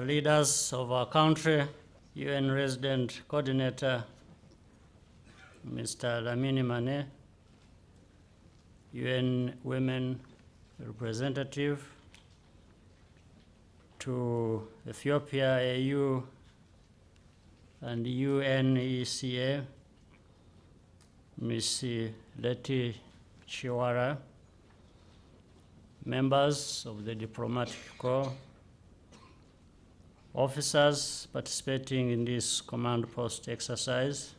Leaders of our country, UN Resident Coordinator, Mr. Lamini Mane, UN Women Representative, to Ethiopia, AU, and UNECA, Ms. Leti Chiwara, members of the diplomatic corps, officers participating in this command post exercise,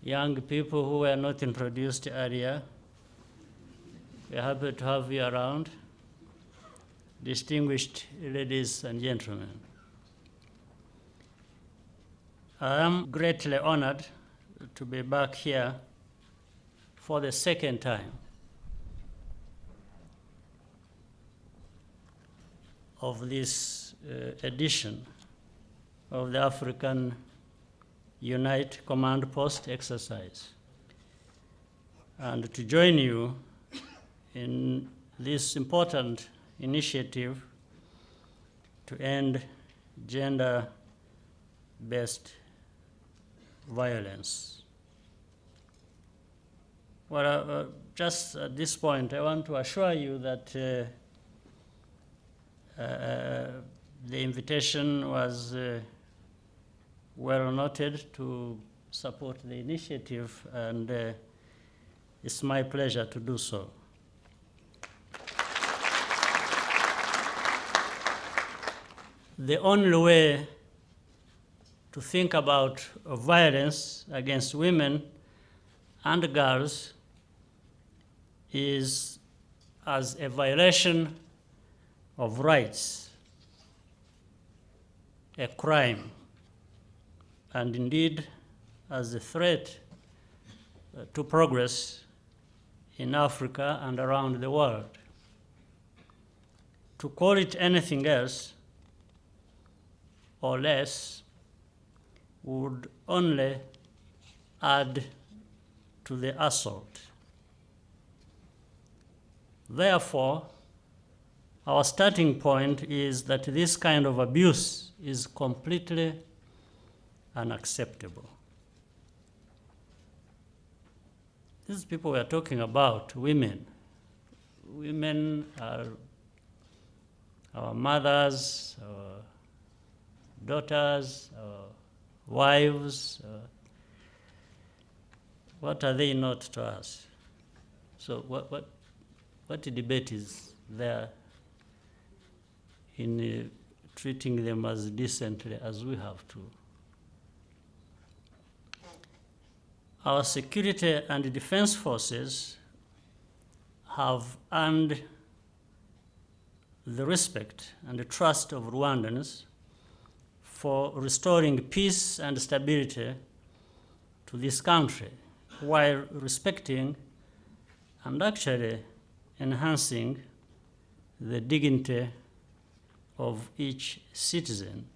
young people who were not introduced earlier, we're happy to have you around, distinguished ladies and gentlemen. I am greatly honored to be back here for the second time of this edition of the African Unite Command Post exercise, and to join you in this important initiative to end gender-based violence. Well, just at this point, I want to assure you that the invitation was well noted to support the initiative, and it's my pleasure to do so. The only way to think about violence against women and girls is as a violation of rights, a crime, and indeed as a threat to progress in Africa and around the world. To call it anything else or less would only add to the assault. Therefore, our starting point is that this kind of abuse is completely unacceptable. These people we are talking about, women. Women are our mothers, our daughters, our wives. What are they not to us? So what debate is there in treating them as decently as we have to? Our security and defense forces have earned the respect and the trust of Rwandans for restoring peace and stability to this country, while respecting and actually enhancing the dignity of each citizen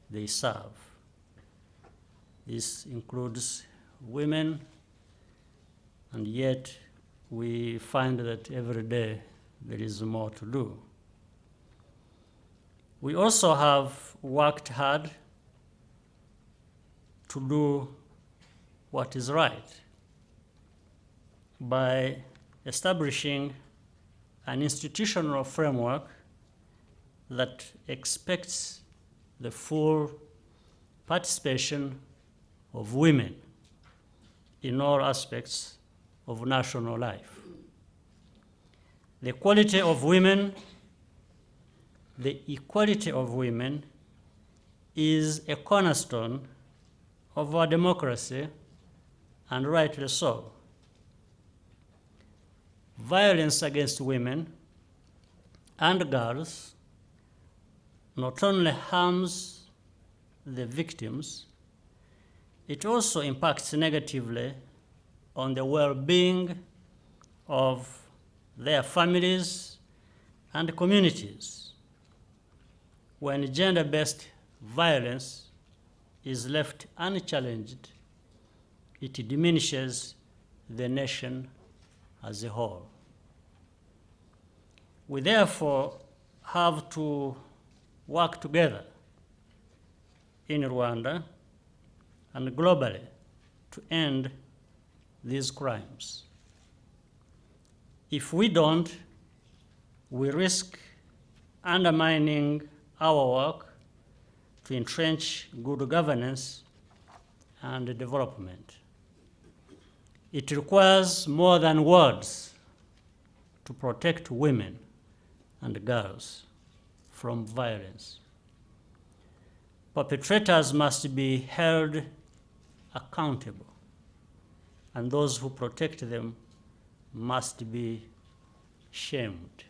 they serve. This includes women, and yet we find that every day there is more to do. We also have worked hard to do what is right by establishing an institutional framework that expects the full participation of women in all aspects of national life. The equality of women is a cornerstone of our democracy, and rightly so. Violence against women and girls not only harms the victims, it also impacts negatively on the well-being of their families and communities. When gender-based violence is left unchallenged, it diminishes the nation as a whole. We therefore have to work together in Rwanda and globally to end these crimes. If we don't, we risk undermining our work to entrench good governance and development. It requires more than words to protect women and girls from violence. Perpetrators must be held accountable, and those who protect them must be shamed.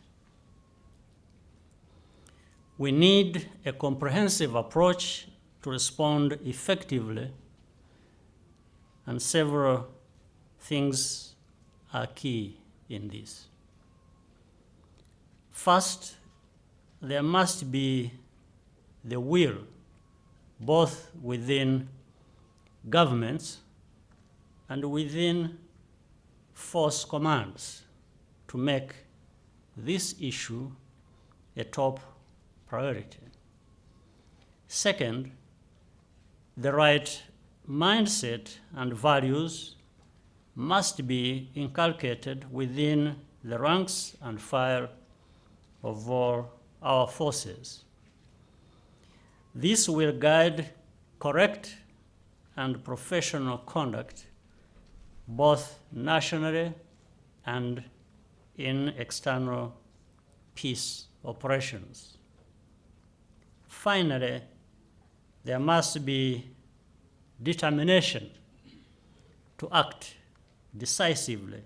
We need a comprehensive approach to respond effectively, and several things are key in this. First, there must be the will, both within governments and within force commands, to make this issue a top priority. Second, the right mindset and values must be inculcated within the ranks and file of all our forces. This will guide correct and professional conduct, both nationally and in external peace operations. Finally, there must be determination to act decisively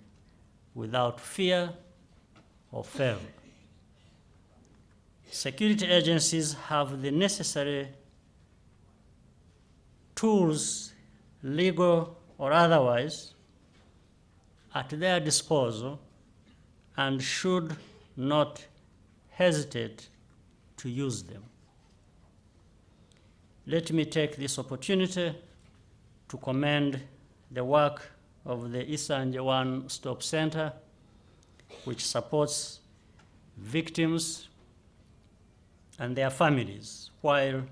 without fear or favor. Security agencies have the necessary tools, legal or otherwise, at their disposal and should not hesitate to use them. Let me take this opportunity to commend the work of the Isanje One Stop Center, which supports victims and their families while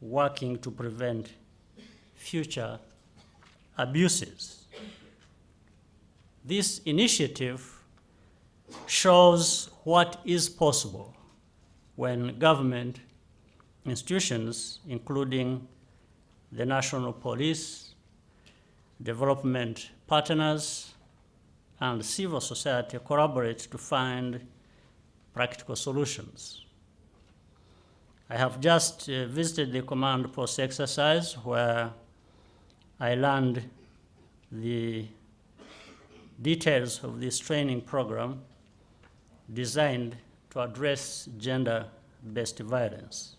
working to prevent future abuses. This initiative shows what is possible when government institutions, including the national police, development partners, and civil society collaborate to find practical solutions. I have just visited the command post exercise where I learned the details of this training program designed to address gender-based violence.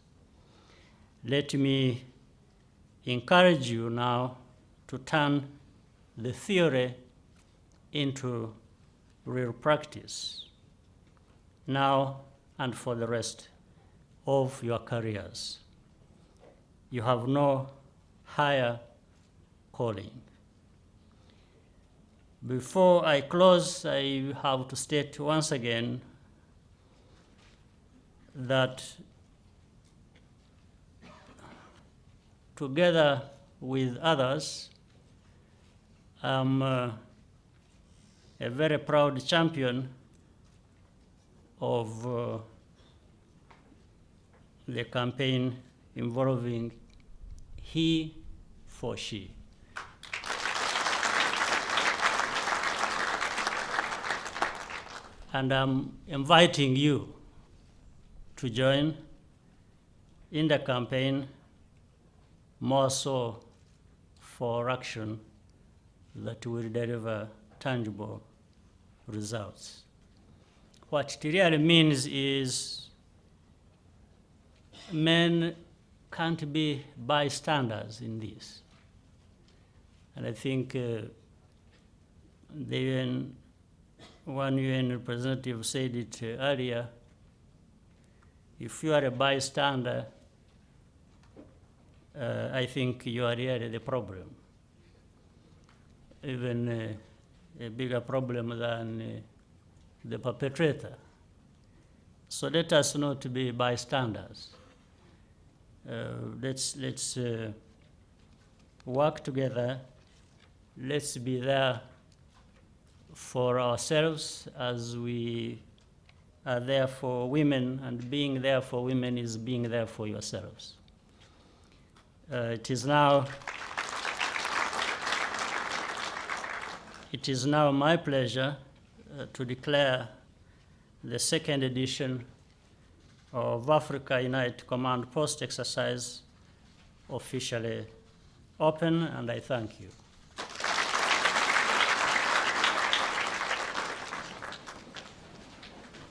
Let me encourage you now to turn the theory into real practice, now and for the rest of your careers. You have no higher calling. Before I close, I have to state once again that together with others, I'm a very proud champion of the campaign involving he for she. And I'm inviting you to join in the campaign, more so for action that will deliver tangible results. What it really means is men can't be bystanders in this. And I think one UN representative said it earlier, if you are a bystander, I think you are really the problem. Even a bigger problem than the perpetrator. So let us not be bystanders. Let's work together. Let's be there for ourselves as we are there for women, and being there for women is being there for yourselves. It is now my pleasure to declare the second edition of Africa Unite Command Post exercise officially open, and I thank you.